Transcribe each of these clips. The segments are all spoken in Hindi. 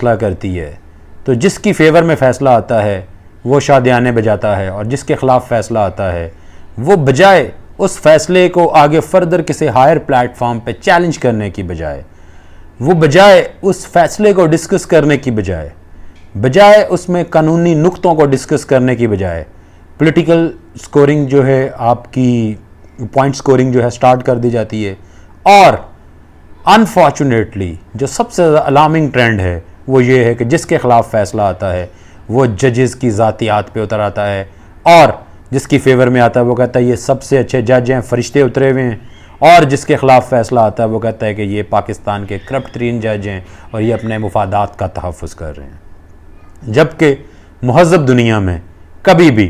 फ़ैसला करती है तो जिसकी फेवर में फ़ैसला आता है वो शादियाने बजाता है, और जिसके ख़िलाफ़ फ़ैसला आता है वो बजाय उस फैसले को आगे फर्दर किसी हायर प्लेटफॉर्म पे चैलेंज करने की बजाय, वो बजाय उस फैसले को डिस्कस करने की बजाय उसमें कानूनी नुक्तों को डिस्कस करने की बजाय पॉलिटिकल स्कोरिंग जो है, आपकी पॉइंट स्कोरिंग जो है स्टार्ट कर दी जाती है। और अनफॉर्चुनेटली जो सबसे ज़्यादा अलार्मिंग ट्रेंड है वो ये है कि जिसके ख़िलाफ़ फ़ैसला आता है वो जजेस की ज़ातियात पे उतर आता है, और जिसकी फेवर में आता है वो कहता है ये सबसे अच्छे जज हैं, फरिश्ते उतरे हुए हैं, और जिसके ख़िलाफ़ फ़ैसला आता है वो कहता है कि ये पाकिस्तान के करप्ट तरीन जज हैं और ये अपने मुफादात का तहफ़्फ़ुज़ कर रहे हैं। जबकि महज़ब दुनिया में कभी भी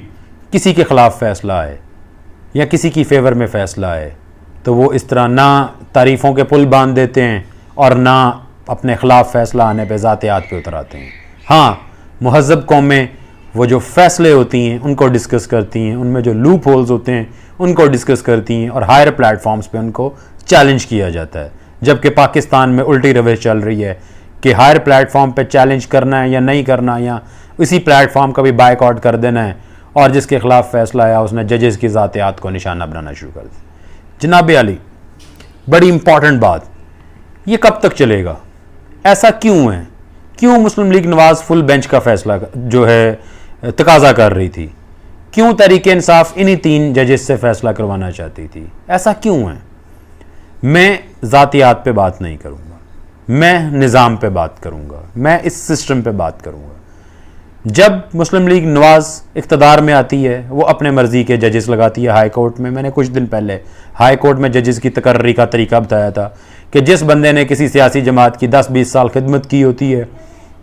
किसी के ख़िलाफ़ फ़ैसला आए या किसी की फेवर में फ़ैसला आए तो वो इस तरह ना तारीफ़ों के पुल बांध देते हैं और ना अपने ख़िलाफ़ फ़ैसला आने पर ज़ातियात पे उतर आते हैं। हाँ, महज़ब कौमें वो जो फ़ैसले होती हैं उनको डिस्कस करती हैं, उनमें जो लूप होल्स होते हैं उनको डिस्कस करती हैं और हायर प्लेटफॉर्म्स पे उनको चैलेंज किया जाता है। जबकि पाकिस्तान में उल्टी रवैश चल रही है कि हायर प्लेटफॉर्म पे चैलेंज करना है या नहीं करना, या इसी प्लेटफॉर्म का भी बायकॉट कर देना है, और जिसके ख़िलाफ़ फ़ैसला आया उसने जजेस की ज़ातियात को निशाना बनाना शुरू कर दिया। जनाब अली, बड़ी इंपॉर्टेंट बात, ये कब तक चलेगा? ऐसा क्यों है? क्यों मुस्लिम लीग नवाज़ फुल बेंच का फ़ैसला जो है तकाजा कर रही थी? क्यों तहरीक इंसाफ इन्हीं 3 जजेस से फ़ैसला करवाना चाहती थी? ऐसा क्यों है? मैं ज़ातियात पे बात नहीं करूँगा, मैं निज़ाम पे बात करूँगा, मैं इस सिस्टम पे बात करूँगा। जब मुस्लिम लीग नवाज़ इक़्तिदार में आती है वो अपने मर्ज़ी के जजेस लगाती है हाई कोर्ट में। मैंने कुछ दिन पहले हाई कोर्ट में जजेस की तकर्री का तरीका बताया था कि जिस बंदे ने किसी सियासी जमात की 10-20 साल खिदमत की होती है,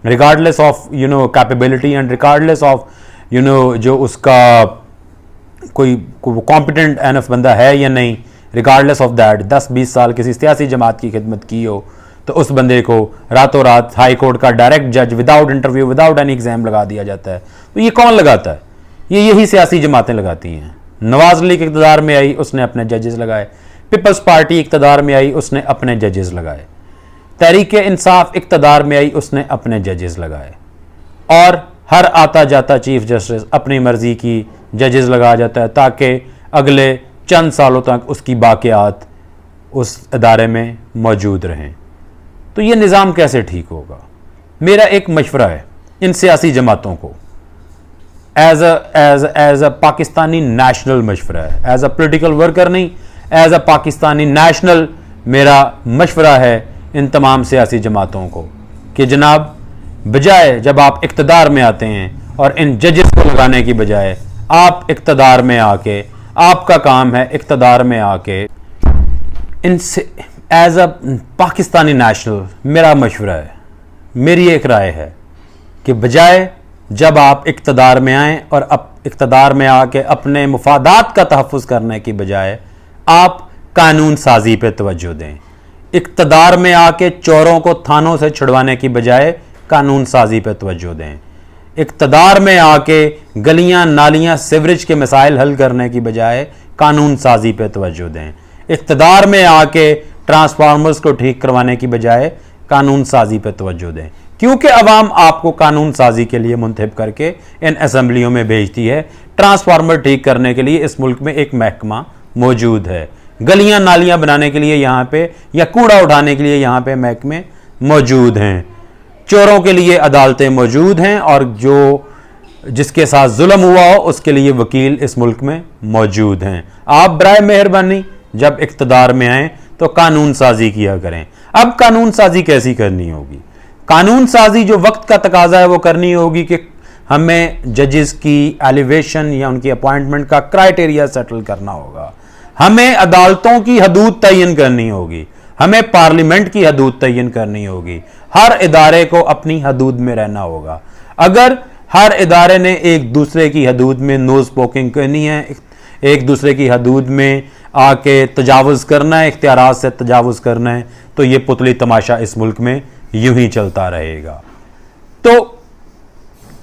regardless of capability and regardless of जो उसका कोई कॉम्पिटेंट एनफ बंदा है या नहीं, रिगार्डलेस ऑफ दैट 10-20 साल किसी सियासी जमात की खिदमत की हो तो उस बंदे को रातों रात हाई कोर्ट का डायरेक्ट जज without interview without any exam लगा दिया जाता है। तो ये कौन लगाता है? ये यही सियासी जमातें लगाती हैं। नवाज लीग इक़्तिदार में आई, उसने अपने जजेस लगाए। पीपल्स पार्टी इक़्तिदार में आई, उसने अपने जजेस लगाए। तहरीक इंसाफ इक़्तिदार में आई, उसने अपने जजेस लगाए। और हर आता जाता चीफ जस्टिस अपनी मर्जी की जजेस लगा जाता है ताकि अगले चंद सालों तक उसकी बाक़ियात उस अदारे में मौजूद रहें। तो ये निज़ाम कैसे ठीक होगा? मेरा एक मशवरा है इन सियासी जमातों को, एज अ पाकिस्तानी नेशनल मशवरा है, एज अ पोलिटिकल वर्कर नहीं, एज अ पाकिस्तानी नेशनल मेरा मशवरा है इन तमाम सियासी जमातों को कि जनाब, बजाय जब आप इक़्तिदार में आते हैं और इन जजेस को लगाने की बजाय आप इक़्तिदार में आके, आपका काम है इक़्तिदार में आके इनसे एज अ पाकिस्तानी नेशनल मेरा मशवरा है, मेरी एक राय है कि बजाय जब आप इक़्तिदार में आएँ और अब इक़्तिदार में आके अपने मुफादात का तहफ़्फ़ुज़ करने की बजाय आप कानून साजी पे तवज्जो दें। इक़्तिदार में आके चोरों को थानों से छुड़वाने की बजाय कानून साजी पे तवज्जो दें। इक़्तिदार में आके गलियां नालियां सीवरेज के मसाइल हल करने की बजाय कानून साजी पे तवज्जो दें। इक़्तिदार में आके ट्रांसफार्मर्स को ठीक करवाने की बजाय कानून साजी पे तवज्जो दें, क्योंकि अवाम आपको कानून साजी के लिए मुंतखब करके इन असम्बलियों में भेजती है। ट्रांसफार्मर ठीक करने के लिए इस मुल्क में एक महकमा मौजूद है, गलियां नालियां बनाने के लिए यहाँ पे या कूड़ा उठाने के लिए यहाँ पे महकमे मौजूद हैं, चोरों के लिए अदालतें मौजूद हैं, और जिसके साथ जुल्म हुआ हो उसके लिए वकील इस मुल्क में मौजूद हैं। आप बराए मेहरबानी जब इक़्तिदार में आएँ तो कानून साजी किया करें। अब कानून साजी कैसी करनी होगी? कानून साजी जो वक्त का तकाजा है वो करनी होगी कि हमें जजेस की एलिवेशन या उनकी अपॉइंटमेंट का क्राइटेरिया सेटल करना होगा, हमें अदालतों की हदूद तयन करनी होगी, हमें पार्लियामेंट की हदूद तयन करनी होगी। हर इदारे को अपनी हदूद में रहना होगा। अगर हर इदारे ने एक दूसरे की हदूद में नोज पोकिंग करनी है, एक दूसरे की हदूद में आके तजावुज़ करना है, इख्तियारात से तजावुज़ करना है, तो ये पुतली तमाशा इस मुल्क में यूं ही चलता रहेगा। तो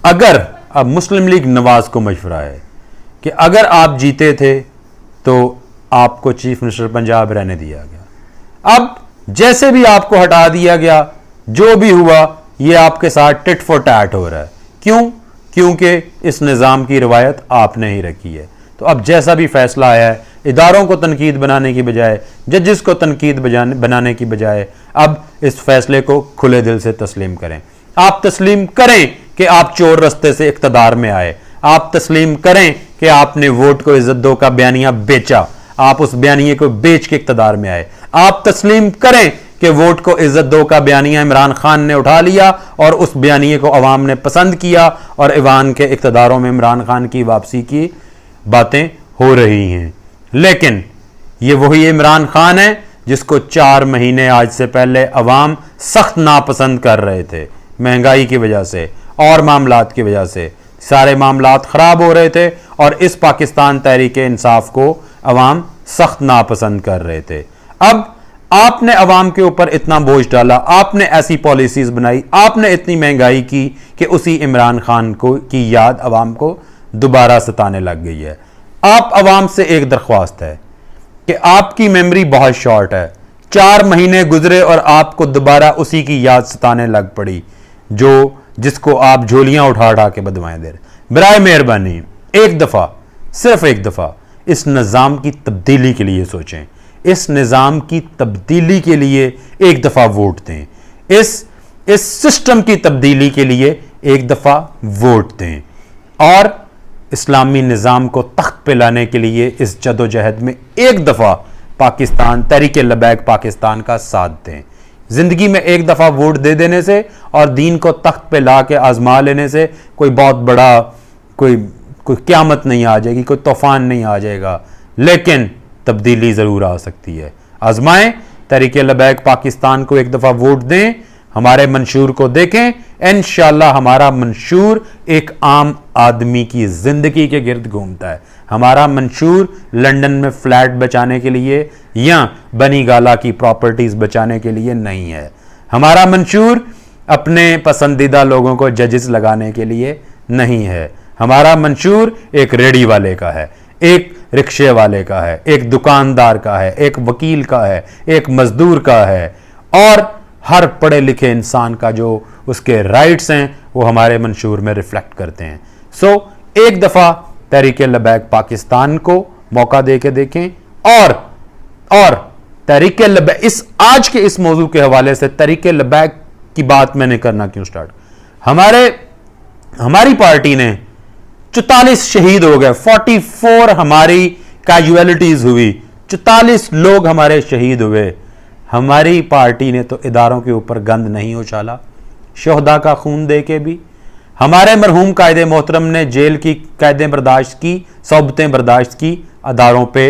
अगर अब मुस्लिम लीग नवाज़ को मशवरा है कि अगर आप जीते थे तो आपको चीफ मिनिस्टर पंजाब रहने दिया गया, अब जैसे भी आपको हटा दिया गया, जो भी हुआ ये आपके साथ टिट फॉर टैट हो रहा है। क्यों? क्योंकि इस निज़ाम की रिवायत आपने ही रखी है। तो अब जैसा भी फैसला आया है, इदारों को तनकीद बनाने की बजाय, जजेस को तनकीद बनाने की बजाय, अब इस फैसले को खुले दिल से तस्लीम करें। आप तस्लीम करें कि आप चोर रस्ते से इक़्तिदार में आए। आप तस्लीम करें कि आपने वोट को इज्जत दो का बयानिया बेचा, आप उस बयानिए को बेच के इक़्तिदार में आए। आप तस्लीम करें कि वोट को इज्जत दो का बयानिया इमरान खान ने उठा लिया और उस बयानिए को अवाम ने पसंद किया और ईवान के इक़्तिदारों में इमरान खान की वापसी की बातें हो रही हैं। लेकिन ये वही इमरान खान है जिसको 4 महीने आज से पहले अवाम सख्त नापसंद कर रहे थे, महंगाई की वजह से और मामलात की वजह से। सारे मामलात ख़राब हो रहे थे और इस पाकिस्तान तहरीक इंसाफ को अवाम सख्त नापसंद कर रहे थे। अब आपने अवाम के ऊपर इतना बोझ डाला, आपने ऐसी पॉलिसीज बनाई, आपने इतनी महंगाई की कि उसी इमरान खान को की याद अवाम को दोबारा सताने लग गई है। आप अवाम से एक दरख्वास्त है कि आपकी मेमोरी बहुत शॉर्ट है। 4 महीने गुजरे और आपको दोबारा उसी की याद सताने लग पड़ी जिसको आप झोलियां उठा उठा के बदवाएं दे रहे। बराए मेहरबानी एक दफ़ा, सिर्फ एक दफ़ा इस निज़ाम की तब्दीली के लिए सोचें। इस निज़ाम की तब्दीली के लिए एक दफ़ा वोट दें। इस सिस्टम की तब्दीली के लिए एक दफ़ा वोट दें और इस्लामी निज़ाम को तख्त पे लाने के लिए इस जदोजहद में एक दफ़ा पाकिस्तान तहरीक लबैक पाकिस्तान का साथ दें। ज़िंदगी में एक दफ़ा वोट दे देने से और दीन को तख्त पे ला के आजमा लेने से कोई बहुत बड़ा कोई क़यामत नहीं आ जाएगी, कोई तूफ़ान नहीं आ जाएगा, लेकिन तब्दीली ज़रूर आ सकती है। आजमाएं, तहरीक लबैक पाकिस्तान को एक दफ़ा वोट दें, हमारे मंशूर को देखें। इंशाअल्लाह हमारा मंशूर एक आम आदमी की ज़िंदगी के गिर्द घूमता है। हमारा मंशूर लंदन में फ्लैट बचाने के लिए या बनी गाला की प्रॉपर्टीज़ बचाने के लिए नहीं है। हमारा मंशूर अपने पसंदीदा लोगों को जजेस लगाने के लिए नहीं है। हमारा मंशूर एक रेडी वाले का है, एक रिक्शे वाले का है, एक दुकानदार का है, एक वकील का है, एक मजदूर का है और हर पढ़े लिखे इंसान का जो उसके राइट्स हैं वो हमारे मंशूर में रिफ्लेक्ट करते हैं। सो एक दफ़ा तहरीक लबैक पाकिस्तान को मौका दे के देखें और तहरीक लबैक इस आज के इस मौजू के हवाले से तहरीक लबैक की बात मैंने करना क्यों स्टार्ट, हमारी पार्टी ने 44 शहीद हो गए, 44 हमारी कैजुअलिटीज हुई, 44 लोग हमारे शहीद हुए। हमारी पार्टी ने तो इदारों के ऊपर गंद नहीं उछाला, शोहदा का खून दे के भी। हमारे मरहूम कायदे मोहतरम ने जेल की कैदें बर्दाश्त की, सौबतें बर्दाश्त की, अदारों पे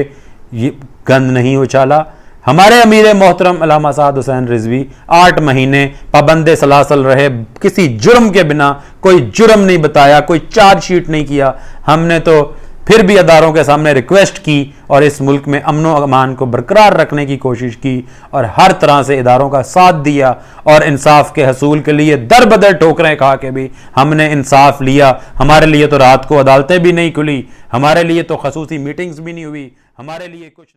ये गंद नहीं उछाला। हमारे अमीर मोहतरम अल्लामा साद हुसैन रिजवी 8 महीने पाबंदे सलासल रहे, किसी जुर्म के बिना, कोई जुर्म नहीं बताया, कोई चार्जशीट नहीं किया। हमने तो फिर भी अदारों के सामने रिक्वेस्ट की और इस मुल्क में अमन व अमान को बरकरार रखने की कोशिश की और हर तरह से इदारों का साथ दिया और इंसाफ के हसूल के लिए दर बदर ठोकरें खा के भी हमने इंसाफ लिया। हमारे लिए तो रात को अदालतें भी नहीं खुली, हमारे लिए तो खसूसी मीटिंग्स भी नहीं हुई, हमारे लिए कुछ